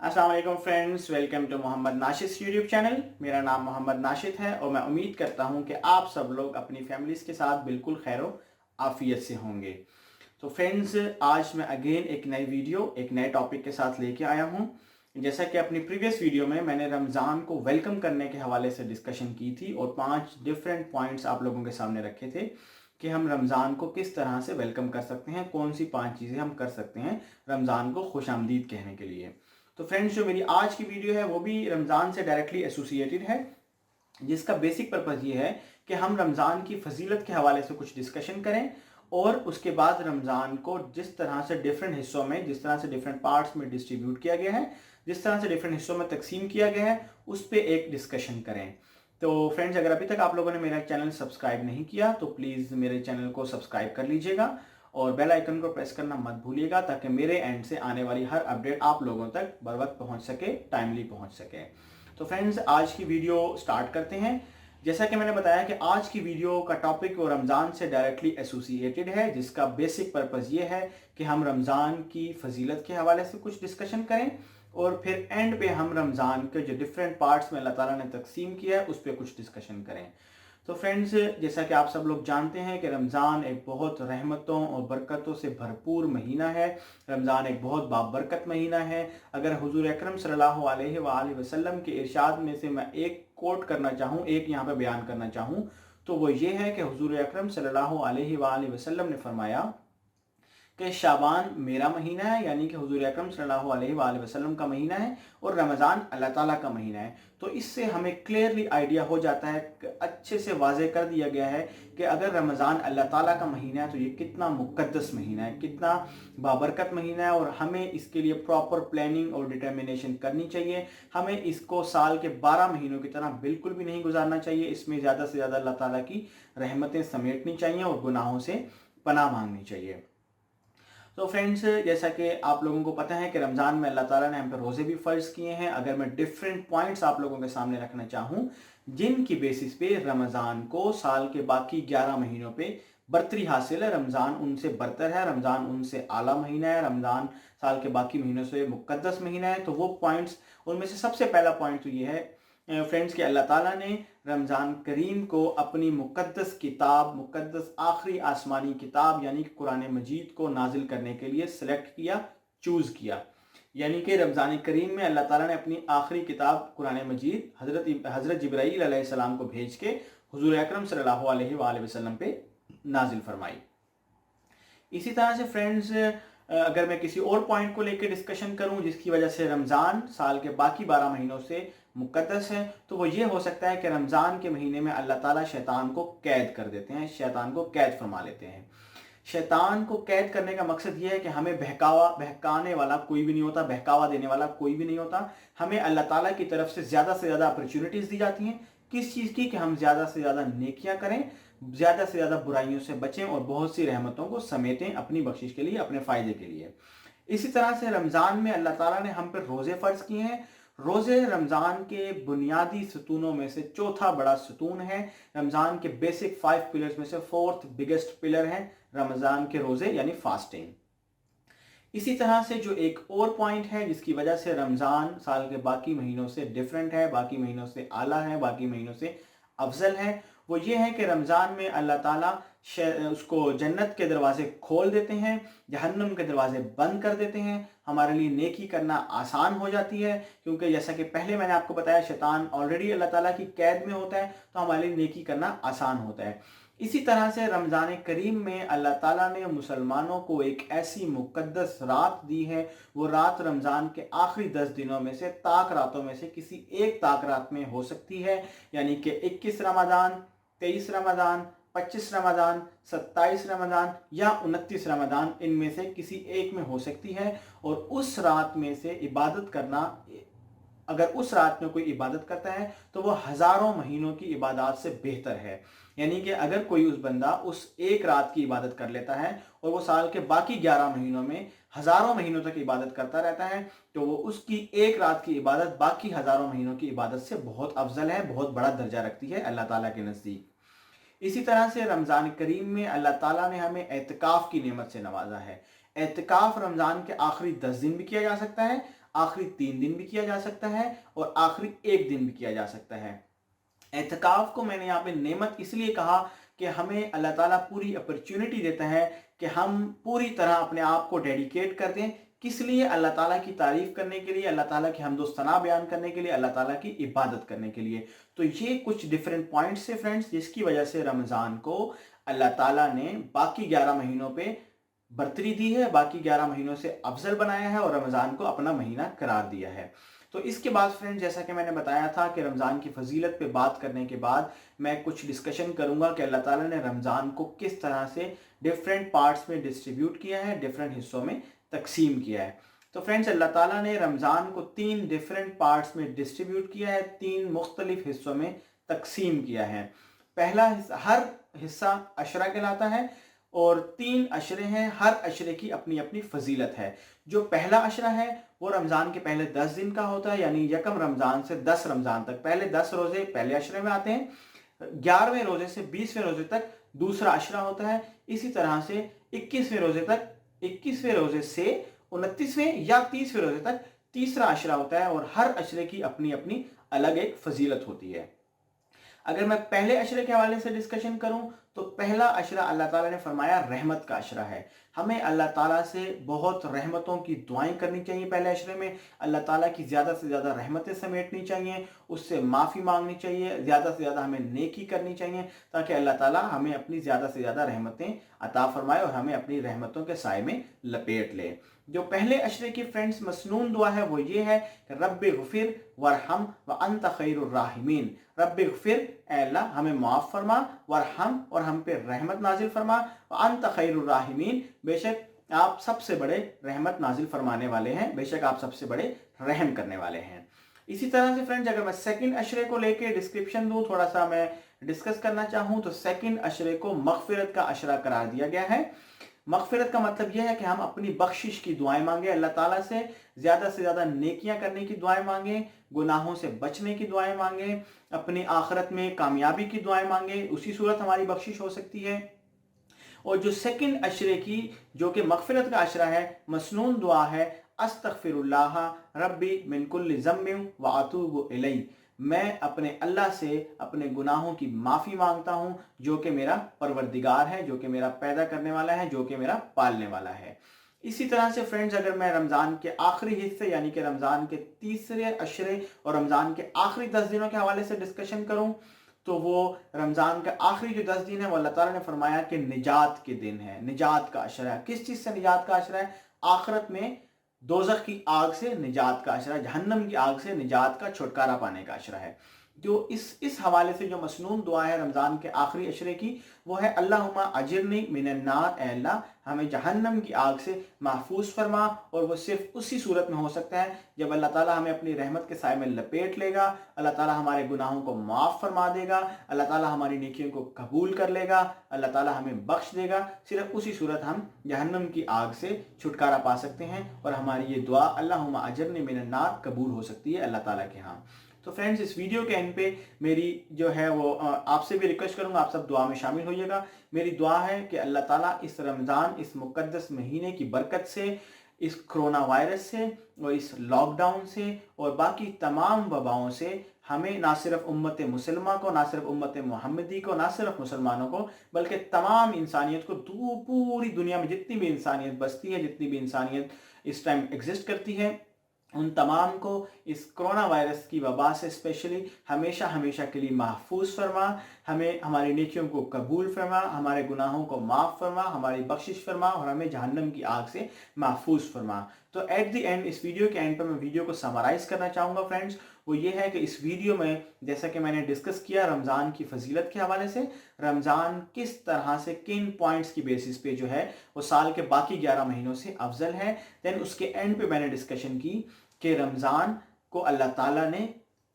अस्सलाम वालेकुम friends, welcome to Mohammad Nashid YouTube channel. मेरा नाम मोहम्मद नाशिद है और मैं उम्मीद करता हूं कि आप सब लोग अपनी फैमिलीज़ के साथ बिल्कुल खैर आफियत से होंगे। तो फ्रेंड्स, आज मैं अगेन एक नई वीडियो एक नए टॉपिक के साथ लेके आया हूं। जैसा कि अपनी प्रीवियस वीडियो में मैंने रमज़ान को वेलकम करने के हवाले से डिस्कशन की थी और 5 डिफरेंट पॉइंट्स आप लोगों के सामने रखे थे कि हम रमज़ान को किस तरह से वेलकम कर सकते हैं, कौन सी 5 चीज़ें हम कर सकते हैं रमज़ान को खुशामदीद कहने के लिए। तो फ्रेंड्स, जो मेरी आज की वीडियो है वो भी रमज़ान से डायरेक्टली एसोसिएटेड है, जिसका बेसिक पर्पज़ ये है कि हम रमज़ान की फजीलत के हवाले से कुछ डिस्कशन करें और उसके बाद रमज़ान को जिस तरह से डिफरेंट हिस्सों में, जिस तरह से डिफरेंट पार्ट्स में डिस्ट्रीब्यूट किया गया है, जिस तरह से डिफरेंट हिस्सों में तकसीम किया गया है, उस पर एक डिस्कशन करें। तो फ्रेंड्स, अगर अभी तक आप लोगों ने मेरा चैनल सब्सक्राइब नहीं किया तो प्लीज़ मेरे चैनल को सब्सक्राइब कर लीजिएगा और बेल आइकन को प्रेस करना मत भूलिएगा ताकि मेरे एंड से आने वाली हर अपडेट आप लोगों तक बर वक्त पहुँच सके, टाइमली पहुँच सके। तो फ्रेंड्स, आज की वीडियो स्टार्ट करते हैं। जैसा कि मैंने बताया कि आज की वीडियो का टॉपिक वो रमज़ान से डायरेक्टली एसोसिएटेड है, जिसका बेसिक पर्पज़ ये है कि हम रमज़ान की फजीलत के हवाले से कुछ डिस्कशन करें और फिर एंड पे हम रमज़ान के जो डिफरेंट पार्ट्स में अल्लाह ताला ने तकसीम किया है उस पर कुछ डिस्कशन करें। तो फ्रेंड्स, जैसा कि आप सब लोग जानते हैं कि रमज़ान एक बहुत रहमतों और बरकतों से भरपूर महीना है। रमज़ान एक बहुत बाबरकत महीना है। अगर हुजूर अकरम सल्लल्लाहु अलैहि वसल्लम के इरशाद में से मैं एक कोट करना चाहूँ, एक यहाँ पे बयान करना चाहूँ, तो वो ये है कि हुजूर अकरम सल्लल्लाहु अलैहि वसल्लम ने फरमाया कि शाबान मेरा महीना है, यानी कि हुजूर अकरम सल्लल्लाहु अलैहि वसल्लम का महीना है और रमज़ान अल्लाह ताला का महीना है। तो इससे हमें क्लियरली आइडिया हो जाता है, अच्छे से वाज़े कर दिया गया है कि अगर रमज़ान अल्लाह ताला का महीना है तो ये कितना मुक़द्दस महीना है, कितना बाबरकत महीना है और हमें इसके लिए प्रॉपर प्लानिंग और डिटर्मिनेशन करनी चाहिए। हमें इसको साल के 12 महीनों की तरह बिल्कुल भी नहीं गुजारना चाहिए। इसमें ज़्यादा से ज़्यादा अल्लाह ताला की रहमतें समेटनी चाहिए और गुनाहों से पनाह मांगनी चाहिए। तो फ्रेंड्स, जैसा कि आप लोगों को पता है कि रमज़ान में अल्लाह ताला ने हम पे रोज़े भी फ़र्ज़ किए हैं। अगर मैं डिफरेंट पॉइंट्स आप लोगों के सामने रखना चाहूँ जिनकी बेसिस पे रमज़ान को साल के बाकी 11 महीनों पे बरतरी हासिल है, रमज़ान उनसे बरतर है, रमज़ान उनसे आला महीना है, रमज़ान साल के बाकी महीनों से मुक़द्दस महीना है। तो वो पॉइंट्स, उनमें से सबसे पहला पॉइंट तो ये है फ्रेंड्स कि अल्लाह ताला ने रमज़ान करीम को अपनी मुक़द्दस किताब, मुक़द्दस आखिरी आसमानी किताब यानी कि कुरान मजीद को नाजिल करने के लिए सेलेक्ट किया, चूज़ किया। यानी कि रमज़ान करीम में अल्लाह ताला ने अपनी आखिरी किताब कुरान मजीद हज़रत जिब्राईल अलैहिस्सलाम को भेज के हुज़ूर अकरम सल्लल्लाहु अलैहि वसल्लम पे नाजिल फरमाई। इसी तरह से फ्रेंड्स, अगर मैं किसी और पॉइंट को लेकर डिस्कशन करूं जिसकी वजह से रमज़ान साल के बाकी 12 महीनों से मुक़द्दस है, तो वो ये हो सकता है कि रमज़ान के महीने में अल्लाह ताला शैतान को कैद कर देते हैं, शैतान को कैद फरमा लेते हैं। शैतान को कैद करने का मकसद ये है कि हमें बहकाने वाला कोई भी नहीं होता, बहकावा देने वाला कोई भी नहीं होता। हमें अल्लाह ताला की तरफ से ज़्यादा अपॉर्चुनिटीज़ दी जाती हैं, किस चीज़ की, कि हम ज़्यादा से ज़्यादा नेकियां करें, ज़्यादा से ज़्यादा बुराइयों से बचें और बहुत सी रहमतों को समेटें अपनी बख्शिश के लिए, अपने फ़ायदे के लिए। इसी तरह से रमज़ान में अल्लाह ताला ने हम पर रोज़े फ़र्ज़ किए हैं। रोज़े रमज़ान के बुनियादी सतूनों में से चौथा बड़ा सतून है। रमज़ान के बेसिक 5 पिलर्स में से 4th बिगेस्ट पिलर है रमज़ान के रोज़े यानी फास्टिंग। इसी तरह से जो एक और पॉइंट है जिसकी वजह से रमज़ान साल के बाकी महीनों से डिफरेंट है, बाकी महीनों से आला है, बाकी महीनों से अफजल है, वो ये है कि रमज़ान में अल्लाह ताला उसको जन्नत के दरवाजे खोल देते हैं, जहन्नम के दरवाजे बंद कर देते हैं। हमारे लिए नेकी करना आसान हो जाती है, क्योंकि जैसा कि पहले मैंने आपको बताया शैतान ऑलरेडी अल्लाह ताला की कैद में होता है, तो हमारे लिए नेकी करना आसान होता है। इसी तरह से रमज़ान करीम में अल्लाह ताला ने मुसलमानों को एक ऐसी मुक़द्दस रात दी है, वो रात रमज़ान के आखिरी 10 दिनों में से, ताक रातों में से किसी एक ताक रात में हो सकती है, यानी कि 21 रमज़ान, 23 रमज़ान, 25 रमज़ान, 27 रमज़ान या 29 रमज़ान, इनमें से किसी एक में हो सकती है। और उस रात में से इबादत करना, अगर उस रात में कोई इबादत करता है तो वो हज़ारों महीनों की इबादत से बेहतर है। यानी कि अगर कोई उस बंदा उस एक रात की इबादत कर लेता है और वो साल के बाकी 11 महीनों में हज़ारों महीनों तक इबादत करता रहता है, तो वो उसकी एक रात की इबादत बाकी हज़ारों महीनों की इबादत से बहुत अफजल है, बहुत बड़ा दर्जा रखती है अल्लाह ताला के नज़दीक। इसी तरह से रमज़ान करीम में अल्लाह ताला ने हमें एतकाफ़ की नेमत से नवाजा है। एतकाफ़ रमज़ान के आखिरी 10 दिन भी किया जा सकता है, आखिरी 3 दिन भी किया जा सकता है और आखिरी 1 दिन भी किया जा सकता है। एतकाफ को मैंने यहाँ पे नेमत इसलिए कहा कि हमें अल्लाह ताला पूरी अपॉर्चुनिटी देता है कि हम पूरी तरह अपने आप को डेडिकेट कर दें। किस लिए? अल्लाह ताला की तारीफ करने के लिए, अल्लाह ताला की हम्द व सना बयान करने के लिए, अल्लाह ताला की इबादत करने के लिए। तो ये कुछ डिफरेंट पॉइंट्स है फ्रेंड्स, जिसकी वजह से रमज़ान को अल्लाह ताला ने बाकी 11 महीनों पे बरतरी दी है, बाकी 11 महीनों से अफजल बनाया है और रमज़ान को अपना महीना करार दिया है। तो इसके बाद फ्रेंड्स, जैसा कि मैंने बताया था कि रमज़ान की फजीलत पे बात करने के बाद मैं कुछ डिस्कशन करूंगा कि अल्लाह ताला ने रमज़ान को किस तरह से डिफरेंट पार्ट्स में डिस्ट्रीब्यूट किया है, डिफरेंट हिस्सों में तकसीम किया है। तो फ्रेंड्स, अल्लाह ताला ने रमज़ान को 3 डिफरेंट पार्ट्स में डिस्ट्रीब्यूट किया है, 3 मुख्तलिफ हिस्सों में तकसीम किया है। पहला हिस्सा, हर हिस्सा अशरा कहलाता है और 3 अशरे हैं, हर अशरे की अपनी अपनी फजीलत है। जो पहला अशरा है वो रमज़ान के पहले 10 दिन का होता है, यानी यकम रमज़ान से 10 रमज़ान तक पहले 10 रोज़े पहले अशरे में आते हैं, 11वें रोज़े से 20वें रोज़े तक दूसरा अशरा होता है। इसी तरह से 21वें रोज़े तक, 21वें रोज़े से 29वें या 30वें रोज़े तक तीसरा अशरा होता है और हर अशरे की अपनी अपनी अलग एक फजीलत होती है। अगर मैं पहले अशरे के हवाले से डिस्कशन करूं तो पहला अशरा अल्लाह ताला ने फरमाया रहमत का अशरा है। हमें अल्लाह ताला से बहुत रहमतों की दुआएं करनी चाहिए। पहले अशरे में अल्लाह ताला की ज़्यादा से ज़्यादा रहमतें समेटनी चाहिए, उससे माफ़ी मांगनी चाहिए, ज़्यादा से ज़्यादा हमें नेकी करनी चाहिए ताकि अल्लाह ताला हमें अपनी ज़्यादा से ज़्यादा रहमतें अता फरमाए और हमें अपनी रहमतों के साए में लपेट ले। जो पहले अशरे की फ्रेंड्स मसनून दुआ है वो ये है कि रब्बि ग़ुफ़िर वरहम व अंत खैरुर राहिमीन। रब्बि ग़ुफ़िर, ऐ अल्लाह हमें माफ़ फरमा, वरहम और हम पे रहमत नाजिल फरमा, व अंत खैरुर राहिमीन बेशक आप सबसे बड़े रहमत नाजिल फरमाने वाले हैं, बेशक आप सबसे बड़े रहम करने वाले हैं। इसी तरह से फ्रेंड्स, अगर मैं सेकंड अशरे को लेके डिस्क्रिप्शन दूं, थोड़ा सा मैं डिस्कस करना चाहूँ तो सेकंड अशरे को मग़फ़िरत का अशरा करार दिया गया है। मग़फ़िरत का मतलब यह है कि हम अपनी बख्शिश की दुआएं मांगे, अल्लाह ताला से ज़्यादा नेकियां करने की दुआएं मांगे, गुनाहों से बचने की दुआएं मांगे, अपनी आखिरत में कामयाबी की दुआएं मांगे, उसी सूरत हमारी बख्शिश हो सकती है। और जो सेकंड अशरे की जो कि मग़फ़िरत का अशरा है, मसनून दुआ है, अस्तग़फ़िरुल्लाह रब्बी मिन कुल्लि ज़म्बिन व अतूबु इलैह। मैं अपने अल्लाह से अपने गुनाहों की माफ़ी मांगता हूँ जो कि मेरा परवरदिगार है, जो कि मेरा पैदा करने वाला है, जो कि मेरा पालने वाला है। इसी तरह से फ्रेंड्स, अगर मैं रमज़ान के आखिरी हिस्से यानी कि रमज़ान के तीसरे अशरे और रमज़ान के आखिरी 10 दिनों के हवाले से डिस्कशन करूँ तो वो रमज़ान का आखिरी जो 10 दिन है वो अल्लाह ताला ने फरमाया कि निजात के दिन है, निजात का अशरा है। किस चीज़ से निजात का अशरा है? आखिरत में दोज़ख की आग से निजात का अशरा है, जहन्नम की आग से निजात का छुटकारा पाने का अशरा है। जो इस हवाले से जो मसनून दुआ है रमज़ान के आखिरी अशरे की वो है अल्लाहुम्मा अजिरनी मिनन नार, ऐ अल्लाह हमें जहन्नम की आग से महफूज फरमा। और वो सिर्फ उसी सूरत में हो सकता है जब अल्लाह ताला हमें अपनी रहमत के साए में लपेट लेगा, अल्लाह ताला हमारे गुनाहों को माफ़ फरमा देगा, अल्लाह ताला हमारी नेकियों को कबूल कर लेगा, अल्लाह ताला हमें बख्श देगा। सिर्फ उसी सूरत हम जहन्नम की आग से छुटकारा पा सकते हैं और हमारी ये दुआ अल्लाहुम्मा अजिरनी मिनन नार कबूल हो सकती है अल्लाह ताला के यहाँ। तो फ्रेंड्स, इस वीडियो के एंड पे मेरी जो है वो आपसे भी रिक्वेस्ट करूंगा, आप सब दुआ में शामिल होइएगा। मेरी दुआ है कि अल्लाह ताला इस रमज़ान, इस मुक़द्दस महीने की बरकत से, इस कोरोना वायरस से और इस लॉकडाउन से और बाकी तमाम वबाओं से हमें ना सिर्फ उम्मत मुसलमा को, ना सिर्फ उम्मत मोहम्मदी को, ना सिर्फ मुसलमानों को, बल्कि तमाम इंसानियत को, पूरी दुनिया में जितनी भी इंसानियत बसती है, जितनी भी इंसानियत इस टाइम एग्जिस्ट करती है, उन तमाम को इस कोरोना वायरस की वबा से स्पेशली हमेशा हमेशा के लिए महफूज फरमा, हमें हमारी नेकियों को कबूल फरमा, हमारे गुनाहों को माफ़ फरमा, हमारी बख्शिश फरमा और हमें जहन्नम की आग से महफूज फरमा। तो एट द एंड, इस वीडियो के एंड पर मैं वीडियो को समराइज़ करना चाहूँगा फ्रेंड्स। वो ये है कि इस वीडियो में जैसा कि मैंने डिस्कस किया रमज़ान की फजीलत के हवाले से, रमज़ान किस तरह से किन पॉइंट्स की बेसिस पे जो है वो साल के बाकी 11 महीनों से अफजल है। देन उसके एंड पे मैंने डिस्कशन की कि रमज़ान को अल्लाह ताला ने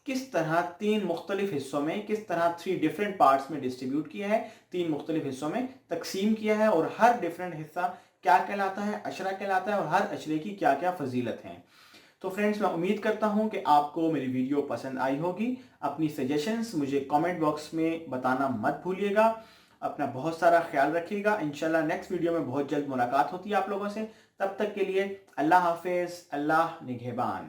किस तरह 3 मुख्तलिफ हिस्सों में, किस तरह 3 डिफरेंट पार्ट्स में डिस्ट्रीब्यूट किया है, 3 मुख्तलिफ हिस्सों में तकसीम किया है और हर डिफरेंट हिस्सा क्या कहलाता है, अशरा कहलाता है और हर अशरे की क्या क्या फजीलत हैं। तो फ्रेंड्स, मैं उम्मीद करता हूं कि आपको मेरी वीडियो पसंद आई होगी। अपनी सजेशंस मुझे कमेंट बॉक्स में बताना मत भूलिएगा। اپنا بہت سارا خیال رکھیے گا. انشاءاللہ نیکسٹ ویڈیو میں بہت جلد ملاقات ہوتی ہے آپ لوگوں سے. تب تک کے لیے اللہ حافظ. اللہ نگہبان.